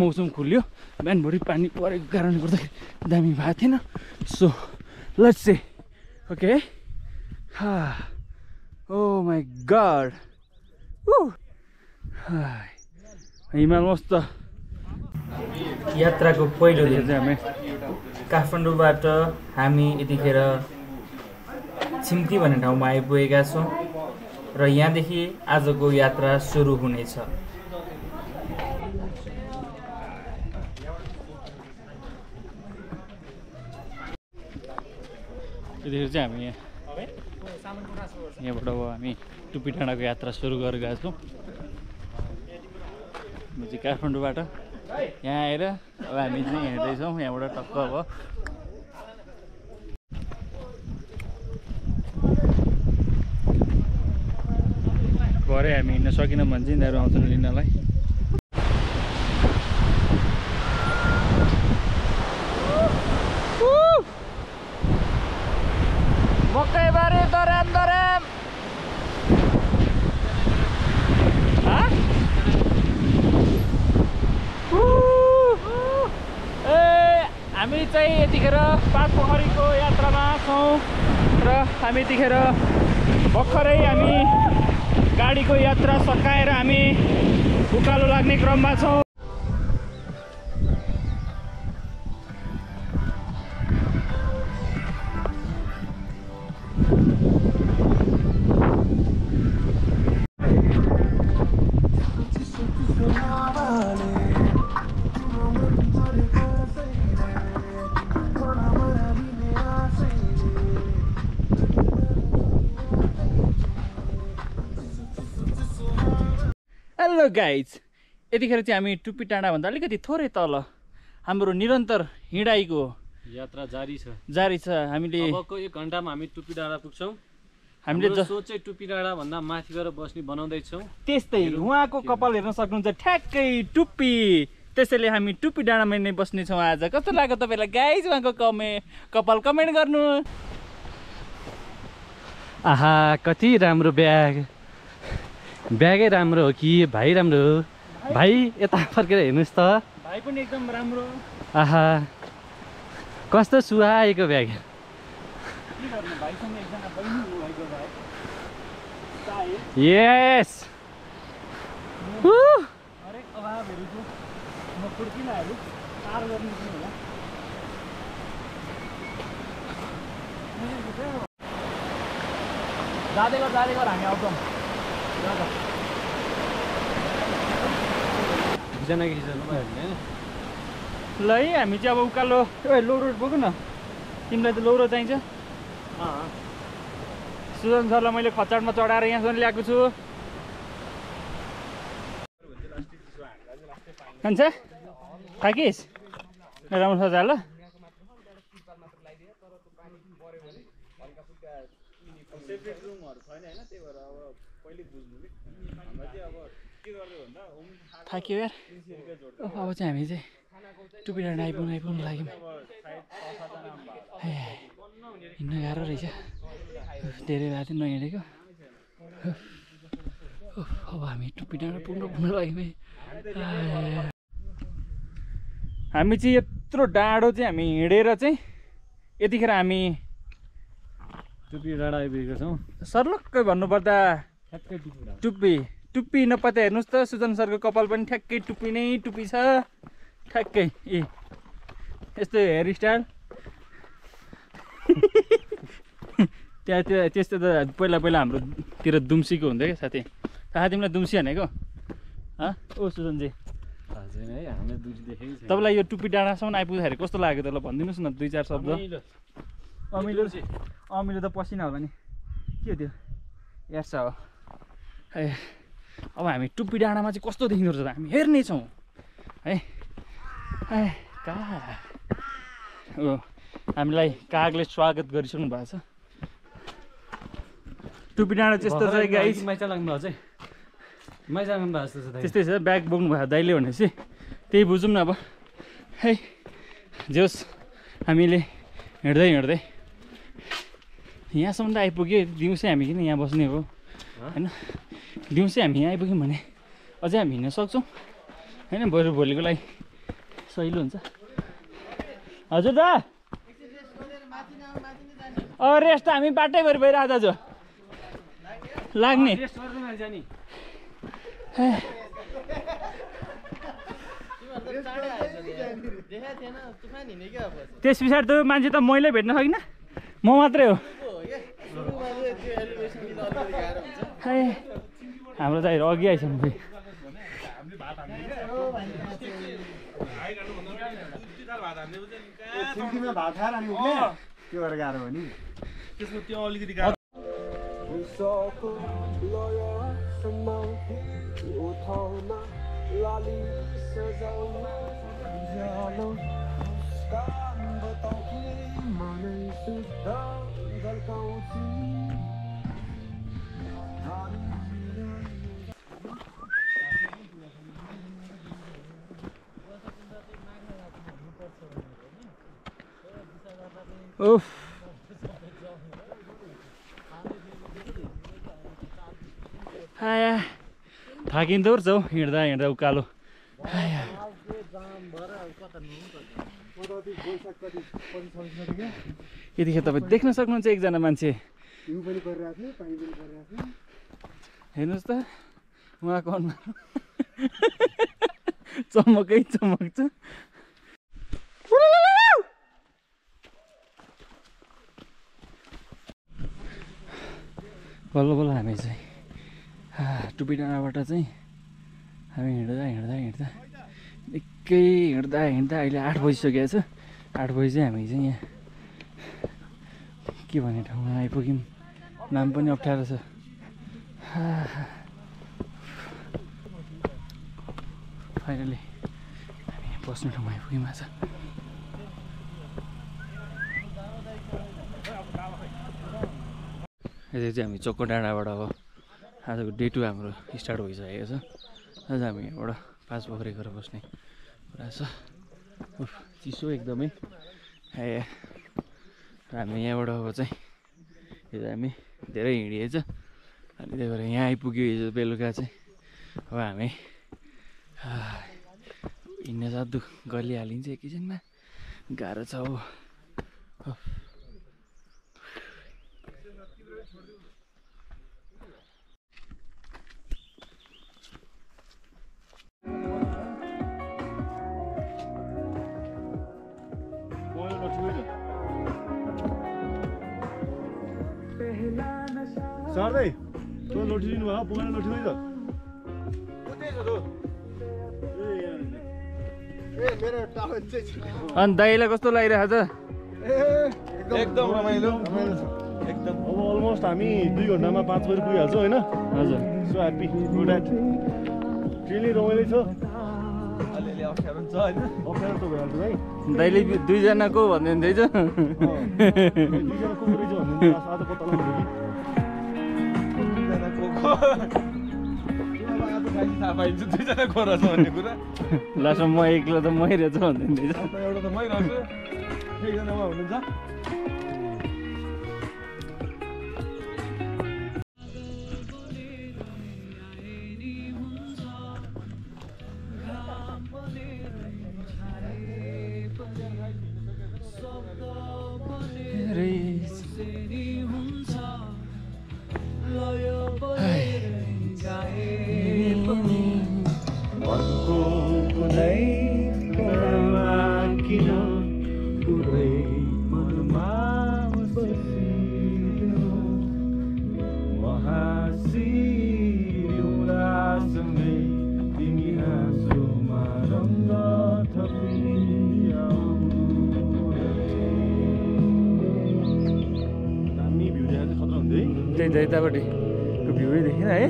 मौसम खुल्यो बिहानभरि पानी परेको कारणले गर्दाखेरि दामी भएको थिएन so let's say okay oh my God हिमाल मस्त यात्राको पहिलो दिन चाहिँ हामी काठमाडौँबाट हामी यतिखेर छिम्ती भन्ने ठाउँमा आइपुगेका छौँ र यहाँदेखि आजको यात्रा सुरु हुनेछ यतिखेर चाहिँ हामी यहाँबाट अब हामी टुप्पी डाँडाको यात्रा सुरु गरेका छौँ म चाहिँ काठमाडौँबाट यहाँ आएर अब हामी चाहिँ हिँड्दैछौँ यहाँबाट टक्क अब भरे हामी हिँड्न सकेनौँ भने चाहिँ यिनीहरू आउँछन् लिनलाई मकैबारी दराम दराम हामी चाहिँ यतिखेर पाटपोखरीको यात्रामा छौँ र हामी यतिखेर भर्खरै हामी गाडीको यात्रा सकाएर हामी उकालो लाग्ने क्रममा छौँ हेलो गाइज यतिखेर चाहिँ हामी टुप्पी डाँडाभन्दा अलिकति थोरै तल हाम्रो निरन्तर हिँडाइको यात्रा जारी छ हामीले अबको 1 घण्टामा हामी टुप्पी डाँडा पुग्छौँ हामीले सोच चाहिँ टुप्पी डाँडा भन्दा माथि गएर बस्ने बनाउँदैछौँ त्यस्तै उहाँको कपाल हेर्न सक्नुहुन्छ ठ्याक्कै टुप्पी त्यसैले हामी टुप्पी डाँडामा नै बस्नेछौँ आज कस्तो लाग्यो तपाईँलाई गाइज उहाँको कपाल कमेन्ट गर्नु आहा कति राम्रो ब्यागै राम्रो हो कि भाइ राम्रो हो भाइ यता फर्केर हेर्नुहोस् त भाइ पनि एकदम राम्रो आहा कस्तो सुहाएको ब्याग यस हरेक अभावहरूको म फुर्किलाहरू पार गर्नु होला जाँदै गर हामी आउँछौँ ल है हामी चाहिँ अब उकालो लौरो बोक्नु न तिमीलाई त लौरो चाहिन्छ सुजन सरलाई मैले खचाडमा चढाएर यहाँसम्म ल्याएको छु खान्छ खाकिस् राम्रो छ ल थाक्यो यार अब चाहिँ हामी चाहिँ टुप्पी डाँडा आइपुग्नु लाग्यौँ हिँड्न गाह्रो रहेछ धेरै राति नहिँडेको अब हामी टुप्पी डाँडा पुग्नु लाग्यौँ हामी चाहिँ यत्रो डाँडो चाहिँ हामी हिँडेर चाहिँ यतिखेर हामी टुप्पी डाँडा आइपुगेको छौँ सर्लक्कै भन्नुपर्दा टुप्पी नपत्ता हेर्नुहोस् त सुजन सरको कपाल पनि ठ्याक्कै टुप्पी छ ठ्याक्कै यस्तो हेयर स्टाइल त्यस्तो त पहिला हाम्रोतिर दुम्सीको हुन्थ्यो क्या साथी थाहा तिमीलाई दुम्सी भनेको ओ सुजनजी तपाईँलाई यो टुप्पी डाँडासम्म आइपुग्दाखेरि कस्तो लाग्यो त ल भनिदिनुहोस् न 2-4 शब्द अमिलो त पसिना होला नि के हो त्यो यार्सा हो अब हामी टुप्पी डाँडामा चाहिँ कस्तो देखिँदो रहेछ हामी हेर्नेछौँ है हामीलाई कागले स्वागत गरिसक्नु भएको छ टुप्पी डाँडा त्यस्तो छ गाइस त्यस्तै छ ब्याग बोक्नु भएको दाइले भनेपछि त्यही बुझौँ न अब है जोस् हामीले हिँड्दै यहाँसम्म त आइपुग्यो दिउँसै हामी किन यहाँ बस्ने हो होइन दिउँसै हामी यहाँ आइपुग्यौँ भने अझै हामी हिँड्न सक्छौँ होइन बरु भोलिको लागि सहिलो हुन्छ हजुर दा रेस्ट हामी बाटैभरि भइरहेको दाजु लाग्ने त्यस पछाडि त मान्छे त मैले भेट्न सकिनँ म मात्रै हो हाम्रो दाइहरू अघि आइसक्नु फेरि उफ आया थाकिँदो रहेछ हौ हिँड्दा हिँड्दा उकालो यतिखेर तपाईँ देख्न सक्नुहुन्छ एकजना मान्छे हेर्नुहोस् त उहाँको अनुहार चमकै चमक छ बल्ल बल्ल हामी चाहिँ टुपी डाँडाबाट चाहिँ हामी हिँड्दा हिँड्दा हिँड्दा निकै हिँड्दा हिँड्दा अहिले 8 बजिसकेको छ 8 बजी चाहिँ हामी चाहिँ यहाँ के भन्ने ठाउँमा आइपुग्यौँ नाम पनि अप्ठ्यारो छ फाइनली हामी यहाँ बस्ने ठाउँमा आइपुग्यौँ आज यति चाहिँ हामी चोको डाँडाबाट अब आजको डे 2 हाम्रो स्टार्ट भइसकेको छ आज हामी यहाँबाट पाँच पोखरी गएर बस्ने कुरा छ चिसो एकदमै हामी यहाँबाट अब चाहिँ हिजो हामी धेरै हिँडिएछ अनि त्यही भएर यहाँ आइपुग्यो हिजो बेलुका चाहिँ अब हामी हिँड्न जादु गलिहालिन्छ एकैछिनमा गाह्रो छ अब सार्दै तँ लोटिदिनु भयो पुगेन लोटिँदै त अनि दाइलाई कस्तो लागिरहेको छ एकदम रमाइलो एकदम अब अलमोस्ट हामी 2 घन्टामा 5 बजी पुगिहाल्छौँ होइन हजुर सो ह्याप्पी गुड एट ट्रेनले रमाइलो छ अलिअलि अप्ठ्यारो छ होइन अप्ठ्यारो त भइहाल्छ भाइ दाइले 2 जनाको भन्दै हुँदैछ 2 जना को रहेछ भन्ने आज पत्ता लाग्यो लास्टमा म एक्लो त मै रहेछ भन्दै हुँदैछ एउटा त मै रहेछु एकजनामा हुनुहुन्छ यतापट्टिको भ्यूै देखिन है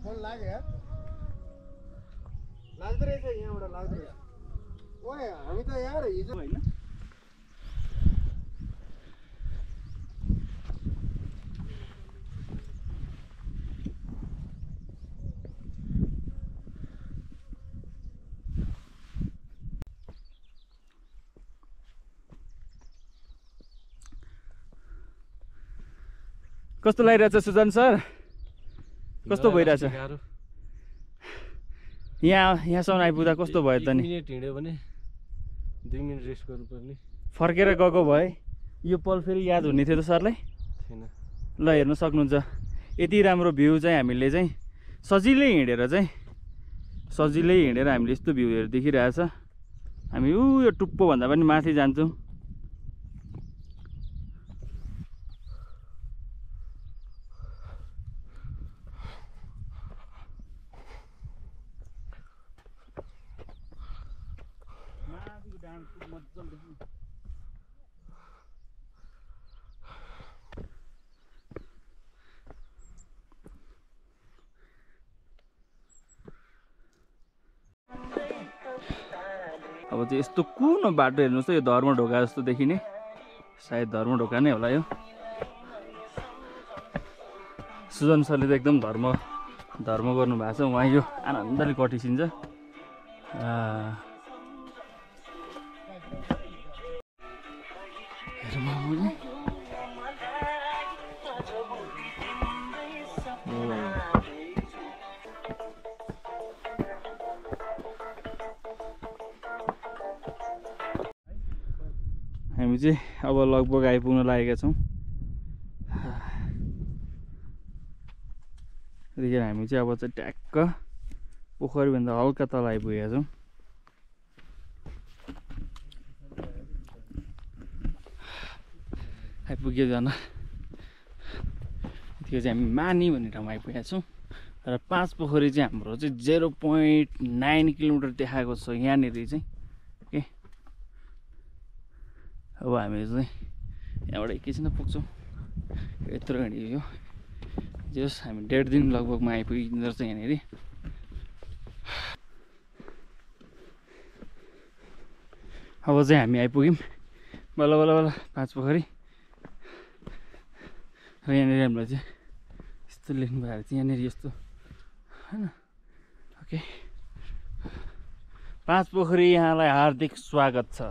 फोन लाग्यो लाग्दो रहेछ यहाँबाट लाग्दो रहेछ ओए हामी त यार हिजो होइन कस्तो लागिरहेछ सुजन सर? कस्तो भइरहेछ? यहाँसम्म आइपुग्दा कस्तो भयो त नि? 1 मिनेट हिँड्यो भने 2 मिनेट रेस्ट गर्नुपर्ने। फर्केर गएको भए यो पल फेरि याद हुने थियो त सरलाई? छैन। ल हेर्न सक्नुहुन्छ यति राम्रो भ्यू चाहिँ हामीले चाहिँ सजिलै हिँडेर हामीले यस्तो भ्यूहरू देखिरहेछ। हामी यो टुप्पो भन्दा पनि माथि जान्छौँ। अब चाहिँ यस्तो कुन बाटो हेर्नुहोस् त यो धर्म ढोका जस्तो देखिने सायद धर्म ढोका नै होला यो। सुजन सरले त एकदम धर्म गर्नु भएको छ। उहाँ यो आनन्दले कटिसिन्छ। हामी चाहिँ अब लगभग आइपुग्न लागेका छौँ। त्यतिखेर हामी चाहिँ अब चाहिँ ट्याक्क पोखरीभन्दा हल्का तल आइपुगेका छौँ। आइपुग्यो जान यतिखेर चाहिँ हामी मानी भन्ने ठाउँमा आइपुगेका छौँ र 5 पोखरी चाहिँ हाम्रो चाहिँ 0.9 किलोमिटर देखाएको छ यहाँनिर चाहिँ के। अब हामी चाहिँ यहाँबाट एकैछिन पुग्छौँ। यत्रो हिँड्यो जस हामी 1.5 दिन लगभगमा आइपुगिँदो रहेछ यहाँनिर। अब चाहिँ हामी आइपुग्यौँ बल्ल बल्ल बल्ल 5 पोखरी र यहाँनिर हामीलाई चाहिँ यस्तो लेख्नु भएको थियो यहाँनिर यस्तो होइन। ओके 5 पोखरी यहाँलाई हार्दिक स्वागत छ।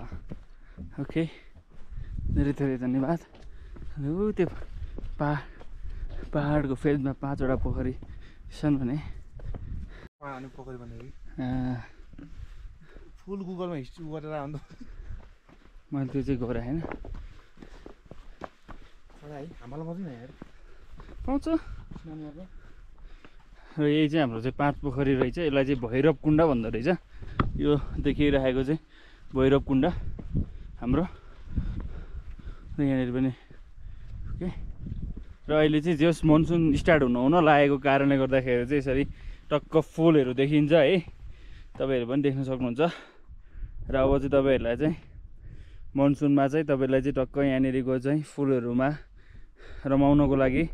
ओके धेरै धेरै धन्यवाद। त्यो पहाडको फेदमा 5 वटा पोखरी छन् भने पोखरी भनेको फुल गुगलमा हिस्ट्री गरेर आउँदा मैले त्यो चाहिँ गराएँ होइन। हामीलाई मात्रै नि यार पाउँछ र यही चाहिँ हाम्रो चाहिँ 5 पोखरी रहेछ। यसलाई चाहिँ भैरव कुण्ड भन्दो रहेछ। यो देखिरहेको चाहिँ भैरव कुण्ड हाम्रो र यहाँनिर पनि ओके। र अहिले चाहिँ जस मनसुन स्टार्ट हुन लागेको कारणले गर्दाखेरि चाहिँ यसरी टक्क फुलहरू देखिन्छ है। तपाईँहरू पनि देख्न सक्नुहुन्छ। र अब चाहिँ तपाईँहरूलाई चाहिँ मनसुनमा चाहिँ तपाईँलाई चाहिँ टक्क यहाँनिरको चाहिँ फुलहरूमा रमाउनको लागि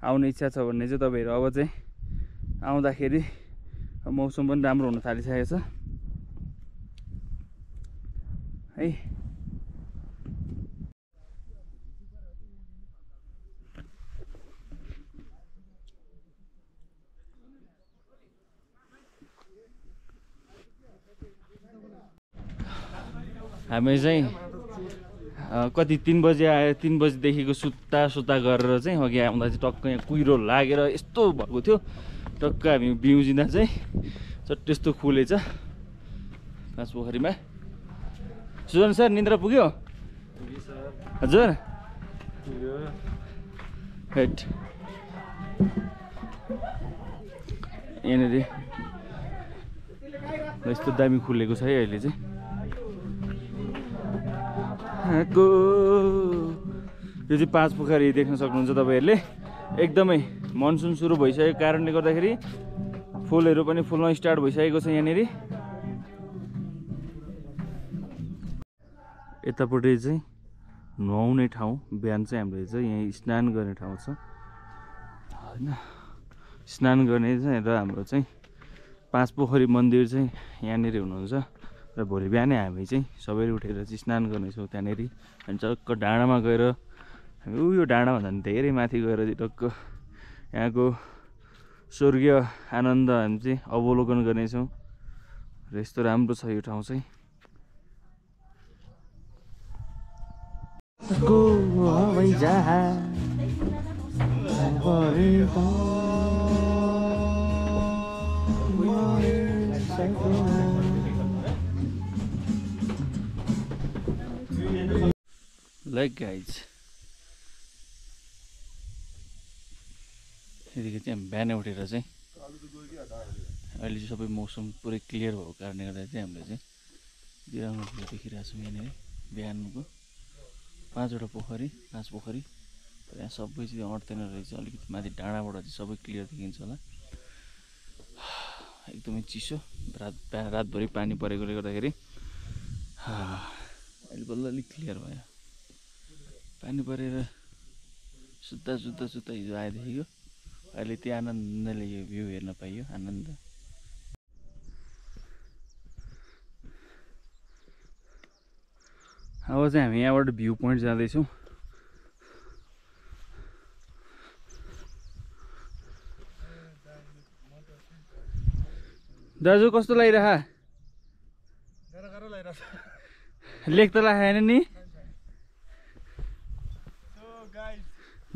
आउने इच्छा छ भने चाहिँ तपाईँहरू अब चाहिँ आउँदाखेरि मौसम पनि राम्रो हुन थालिसकेको छ है। हामी चाहिँ कति 3 बजे आयो। 3 बजीदेखिको सुत्ता गरेर चाहिँ अघि आउँदा चाहिँ टक्क यहाँ कुहिरो लागेर यस्तो भएको थियो। टक्क हामी बिउजिँदा चाहिँ चट्ट यस्तो खुलेछ 5 पोखरीमा। सुजन सर निन्द्रा पुग्यो? हजुर हेट यहाँनिर यस्तो दामी खुलेको छ है अहिले चाहिँ। यो चाहिँ 5 पोखरी देख्न सक्नुहुन्छ तपाईँहरूले। एकदमै मनसुन सुरु भइसकेको कारणले गर्दाखेरि फुलहरू पनि फुल्न स्टार्ट भइसकेको छ यहाँनिर। यतापट्टि चाहिँ नुहाउने ठाउँ बिहान चाहिँ हामीले चाहिँ यहीँ स्नान गर्ने ठाउँ छ होइन। स्नान गर्ने चाहिँ र हाम्रो चाहिँ 5 पोखरी मन्दिर चाहिँ यहाँनिर हुनुहुन्छ। र भोलि बिहानै हामी चाहिँ सबैले उठेर चाहिँ स्नान गर्नेछौँ त्यहाँनिर। अनि टक्क डाँडामा गएर हामी यो डाँडाभन्दा पनि धेरै माथि गएर चाहिँ टक्क यहाँको स्वर्गीय आनन्द हामी चाहिँ अवलोकन गर्नेछौँ। र यस्तो राम्रो छ यो ठाउँ चाहिँ। लाइक गाइज यतिखेर चाहिँ हामी बिहानै उठेर चाहिँ अहिले चाहिँ सबै मौसम पुरै क्लियर भएको कारणले गर्दा चाहिँ हामीले चाहिँ बिराम्रो भ्यू देखिरहेको छौँ यहाँनिर बिहानको 5 पोखरी यहाँ सबै चाहिँ अट्दैन रहेछ अलिकति माथि डाँडाबाट चाहिँ सबै क्लियर देखिन्छ होला एकदमै चिसो रातभरि पानी परेकोले गर्दाखेरि अहिले बल्ल अलिक क्लियर भयो पानी परेर सुत्दा हिजो आएदेखिको अहिले त्यो आनन्दले यो भ्यू हेर्न पाइयो आनन्द अब चाहिँ हामी यहाँबाट भ्यू पोइन्ट जाँदैछौँ दाजु कस्तो लागिरह लेख त लागेन नि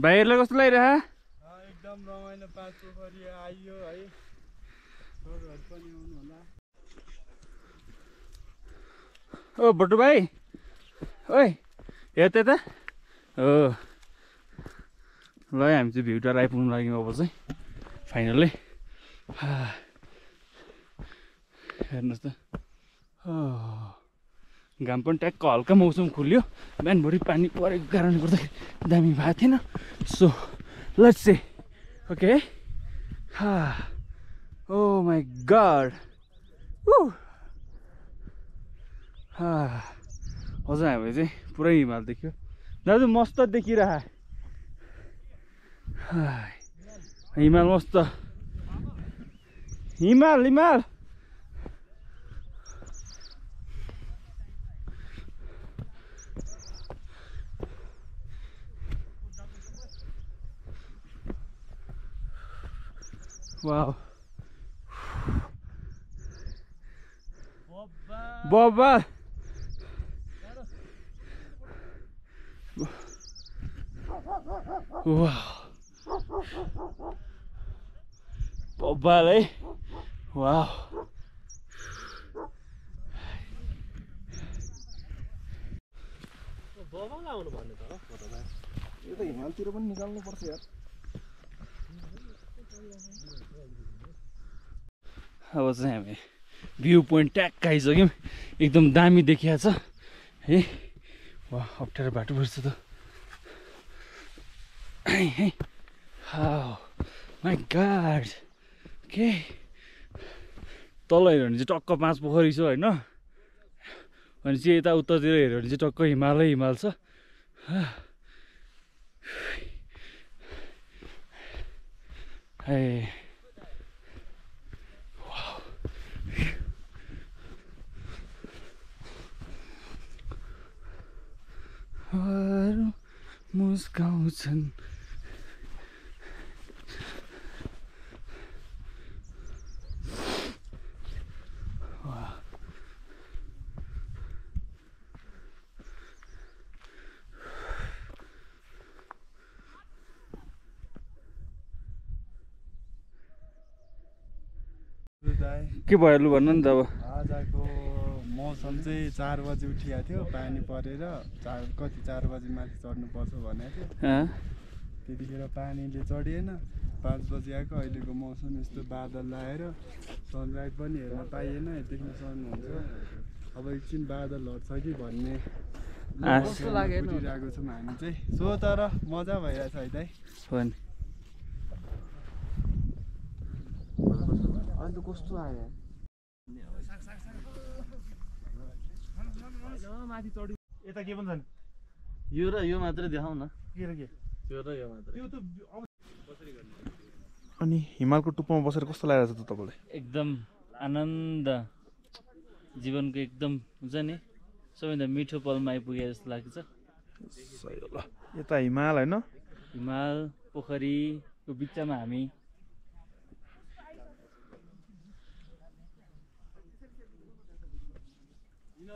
भाइहरूलाई कस्तो लागिरह एकदम रमाइलो 5 पोखरी आइयो है सरहरु पनि आउनु होला ओ बटु भाइ ओइ हेर त्यता हो ल हामी चाहिँ भ्यू टावर आइपुग्नु लाग्यौँ अब चाहिँ फाइनल्ली हेर्नुहोस् त घाम पनि ट्याक्क हल्का मौसम खुल्यो बिहानभरि पानी परेको कारणले गर्दाखेरि दामी भएको थिएन so let's say okay oh my God अझ हामीले चाहिँ पुरै हिमाल देख्यो दाजु मस्त देखिरह हिमाल मस्त हिमाल वाओ बब्बा बब्बाल है वाह बबाल आउनु भन्ने त यो त हिमालतिर पनि निकाल्नु पर्छ यार अब चाहिँ हामी भ्यू पोइन्ट ट्याक्क आइसक्यौँ एकदम दामी देखिया छ है वाह अप्ठ्यारो बाटो पर्छ त माई गॉड के तल हेऱ्यो भने चाहिँ टक्क 5 पोखरी छ होइन अनि चाहिँ यता उत्तरतिर हेऱ्यो भने चाहिँ टक्क हिमाल छ है मुस्काउँछन् के भयो लु भन्नु नि त अब आजको मौसम चाहिँ 4 बजी उठिएको थियो पानी परेर 4 बजी माथि चढ्नुपर्छ भनेको थियो त्यतिखेर पानीले चढिएन 5 बजी आएको अहिलेको मौसम यस्तो बादल आएर सनराइज पनि हेर्न पाइएन देख्न सक्नुहुन्छ अब एकछिन बादल हट्छ कि भन्ने कस्तो लागिरहेको छौँ हामी चाहिँ सो तर मजा भइरहेछ है दाइ अन्त कस्तो आयो यता के पनि छन् यो र यो मात्रै देखाउ न के र के यो र यो मात्रै अनि हिमालको टुप्पोमा बसेर कस्तो लागिरहेछ त तपाईँलाई एकदम आनन्द जीवनको एकदम हुन्छ नि सबैभन्दा मिठो पलमा आइपुगे जस्तो लाग्छ सही हो ल यता हिमाल होइन हिमाल पोखरीको बिचमा हामी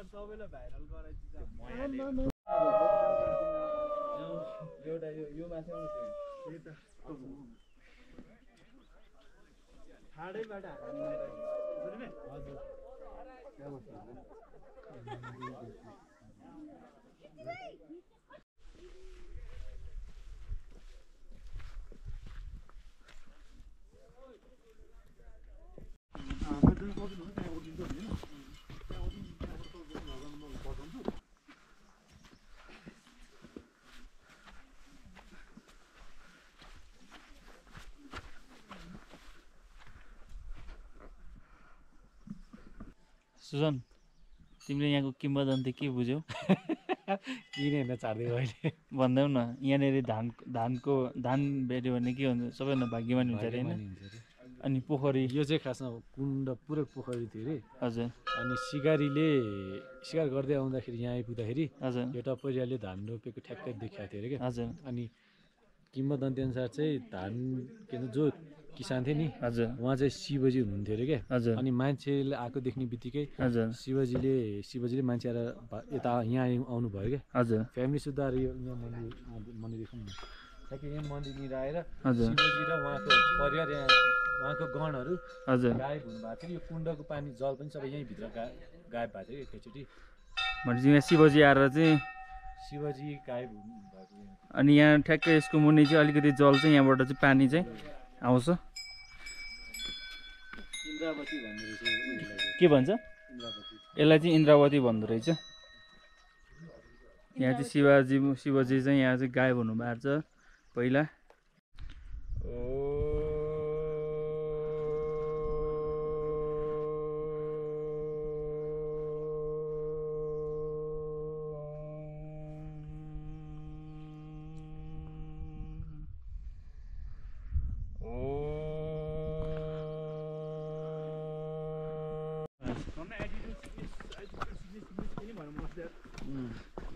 सबैलाई भाइरल गराइदिन्छ एउटा यो माथि ठाडैबाट हजुर सुजन तिमीले यहाँको किम्बदन्ती के बुझ्यौ किन हेर्न चाहँदै अहिले भन्दैौ न यहाँनिर धान भेट्यो भने के हुन्छ सबैभन्दा भाग्यमानी हुन्छ अरे होइन अनि पोखरी यो चाहिँ खासमा कुण्ड पुरै पोखरी थियो अरे हजुर अनि सिकारीले सिकार गर्दै आउँदाखेरि यहाँ आइपुग्दाखेरि हजुर एउटा पहिलाले धान रोपेको ठ्याक्कै देखाएको थियो अरे क्या हजुर अनि किम्बदन्ती अनुसार चाहिँ धान के भन्छ जो किसान थियो नि हजुर उहाँ चाहिँ शिवजी हुनुहुन्थ्यो अरे क्या हजुर अनि मान्छेले आएको देख्ने बित्तिकै हजुर शिवजीले मान्छे आएर यता यहाँ आउनु भयो क्या हजुर फ्यामिली सुधार यो यहाँ मन्दिर देखाउनु ठ्याक्कै यहाँ मन्दिरनिर आएर हजुर शिवजी र उहाँको परिवार यहाँ उहाँको गणहरू हजुर गायब हुनुभएको थियो यो कुण्डको पानी जल पनि सबै यहीँभित्र गायब भएको थियो एकैचोटि भनेपछि यहाँ शिवजी आएर चाहिँ शिवजी गायब हुनुभएको थियो अनि यहाँ ठ्याक्कै यसको मुनि चाहिँ अलिकति जल चाहिँ यहाँबाट चाहिँ पानी चाहिँ आउँछ इन्द्रावती भन्दो रहेछ के भन्छ इन्द्रावती यसलाई चाहिँ इन्द्रावती भन्दो रहेछ यहाँ चाहिँ शिवजी चाहिँ यहाँ चाहिँ गायब हुनुभएको छ पहिला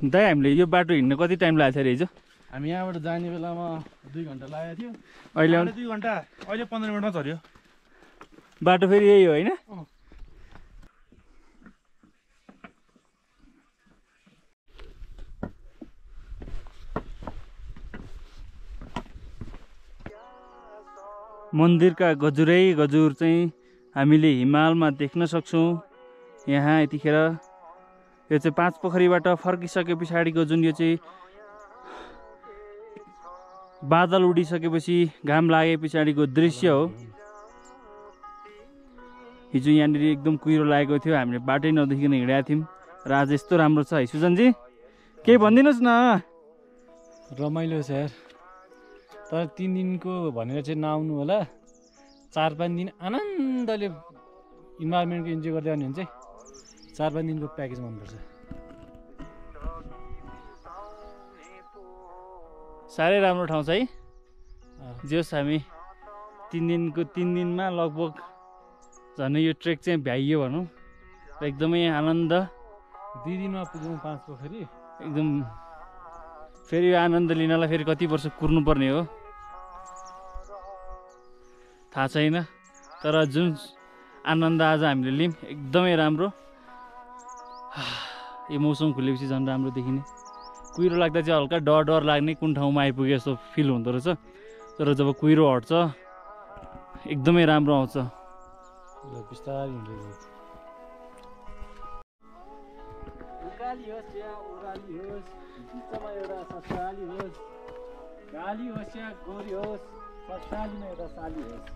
दाइ हामीले यो बाटो हिँड्न कति टाइम लागेको थियो हिजो हामी यहाँबाट जाने बेलामा 2 घन्टा लागेको थियो अहिले 2 घन्टा अहिले 15 मिनटमा झऱ्यो बाटो फेरि यही हो होइन मन्दिरका गजुरै गजुर चाहिँ हामीले हिमालमा देख्न सक्छौँ यहाँ यतिखेर यो चाहिँ 5 पोखरीबाट फर्किसके पछाडिको जुन यो चाहिँ बादल उडिसकेपछि घाम लागे पछाडिको दृश्य हो हिजो यहाँनिर एकदम कुहिरो लागेको थियो हामीले बाटै नदेखिकन हिँडेका थियौँ र आज यस्तो राम्रो छ है सुजनजी केही भनिदिनुहोस् न रमाइलो छ यार तर 3 दिनको भनेर चाहिँ नआउनु होला 4-5 दिन आनन्दले इन्भाइरोमेन्टको इन्जोय गर्दै आउने भने चाहिँ 4-5 दिनको प्याकेज मनपर्छ साह्रै राम्रो ठाउँ छ है जे होस् हामी 3 दिनमा लगभग झन् यो ट्रेक चाहिँ भ्याइयो भनौँ र एकदमै आनन्द 2 दिनमा पुग्यौँ 5 पोखरी एकदम फेरि यो आनन्द लिनलाई फेरि कति वर्ष कुर्नुपर्ने हो थाहा छैन तर जुन आनन्द आज हामीले लियौँ एकदमै राम्रो यो मौसम खुलेपछि झन् राम्रो देखिने कुहिरो लाग्दा चाहिँ हल्का डर लाग्ने कुन ठाउँमा आइपुग्यो जस्तो फिल हुँदो रहेछ तर जब कुहिरो हट्छ एकदमै राम्रो आउँछ बिस्तारै हिँड्दै जाऊ उकाली होस् या ओह्राली होस् बिचमा एउटा ससुराली होस् गाली होस् या गोरी होस् ससुरालीमा एउटा साली होस्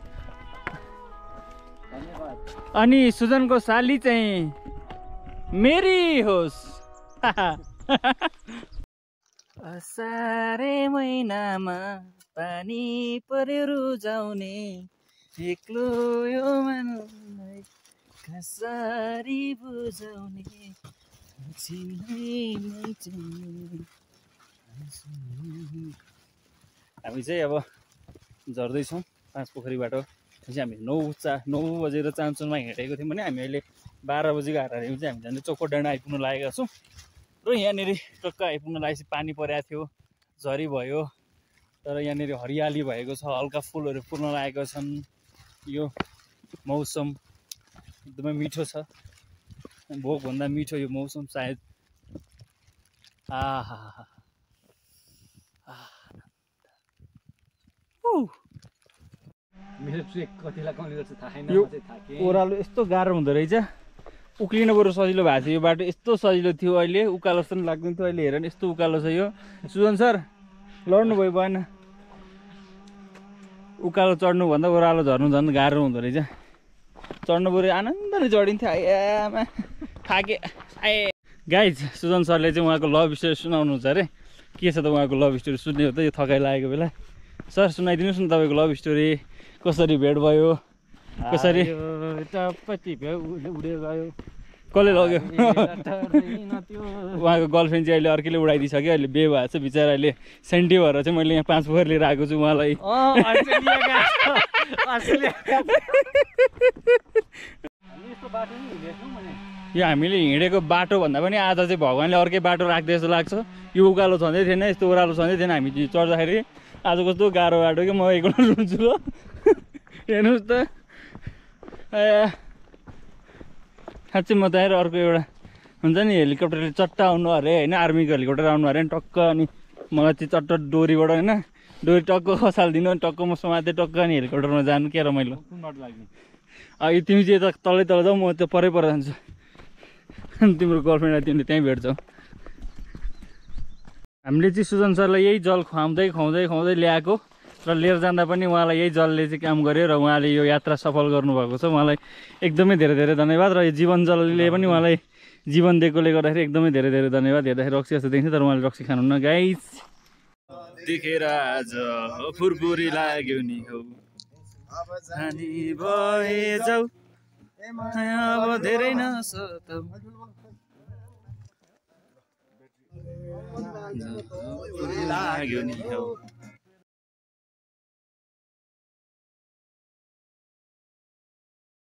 धन्यवाद अनि सुजनको साली चाहिँ मेरी होस् असारे महिनामा पानी पऱ्यो रुजाउने एक्लो यो मनलाई कसरी बुझाउने हामी चाहिँ अब झर्दैछौँ 5 पोखरीबाट चाहिँ हामी 9 बजेर चान्चुनमा हिँडेको थियौँ भने हामी अहिले 12 बजीको हाराहारीमा चाहिँ हामी झन् चोखो डाँडा आइपुग्न लागेका छौँ र यहाँनिर टक्क आइपुग्न लागेपछि पानी परेको थियो झरी भयो तर यहाँनिर हरियाली भएको छ हल्का फुलहरू फुल्न लागेको छन् यो मौसम एकदमै मिठो छ भोकभन्दा मिठो यो मौसम सायद यो ओह्रालो यस्तो गाह्रो हुँदो रहेछ उक्लिन बरु सजिलो भएको छ यो बाटो यस्तो सजिलो थियो अहिले उकालो जस्तो लाग्दैन थियो अहिले हेर न यस्तो उकालो छ यो सुजन सर लड्नु भयो भएन उकालो चढ्नुभन्दा ओह्रालो झर्नु झन् गाह्रो हुँदो रहेछ चढ्नु बरु आनन्दले चढिन्थ्यो आमा थाके आए गाइज सुजन सरले चाहिँ उहाँको लभ स्टोरी सुनाउनुहुन्छ अरे के छ त उहाँको लभ स्टोरी सुन्ने हो त यो थकाइ लागेको बेला सर सुनाइदिनुहोस् न तपाईँको लभ स्टोरी कसरी भेट भयो कसरी उडेर गयो कसले लग्यो उहाँको गर्लफ्रेन्ड चाहिँ अहिले अर्कैले उडाइदिइसक्यो अहिले बे भएको छ बिचरा अहिले सेन्टी भएर चाहिँ मैले यहाँ 5 पोखर लिएर आएको छु उहाँलाई यो हामीले हिँडेको बाटो भन्दा पनि आज चाहिँ भगवान्ले अर्कै बाटो राख्दै जस्तो लाग्छ यो उकालो छँदै थिएन यस्तो ओह्रालो छँदै थिएन हामी चढ्दाखेरि आज कस्तो गाह्रो बाटो कि म एक्लो रुन्छु ल हेर्नुहोस् त साँच्चै म त आएर अर्को एउटा हुन्छ नि हेलिकप्टरले चट्ट आउनु अरे होइन आर्मीको हेलिकप्टर आउनु अरे नि टक्क अनि मलाई चाहिँ चट्ट डोरीबाट होइन डोरी टक्क खसालिदिनु अनि टक्क म समाते टक्क अनि हेलिकप्टरमा जानु क्या रमाइलो यो तिमी चाहिँ त तलै तल जाऊ म त्यो परै जान्छु अनि तिम्रो गर्लफ्रेन्डलाई तिमीले त्यहीँ भेट्छौ हामीले चाहिँ सुजन सरलाई यही जल खुवाउँदै खुवाउँदै ल्याएको र लिएर जाँदा पनि उहाँलाई यही जलले चाहिँ काम गर्यो र उहाँले यो यात्रा सफल गर्नुभएको छ उहाँलाई एकदमै धेरै धेरै धन्यवाद र यो जीवन जलले पनि उहाँलाई जीवन दिएकोले गर्दाखेरि एकदमै धेरै धेरै धन्यवाद हेर्दाखेरि रक्सी जस्तो देखिन्छ तर उहाँले रक्सी खानुहुन्न गाइस देखेर आज फुरफुरी लाग्यो नि हौ जानी भए जाऊ अब धेरै नसताऊ लाग्यो नि हौ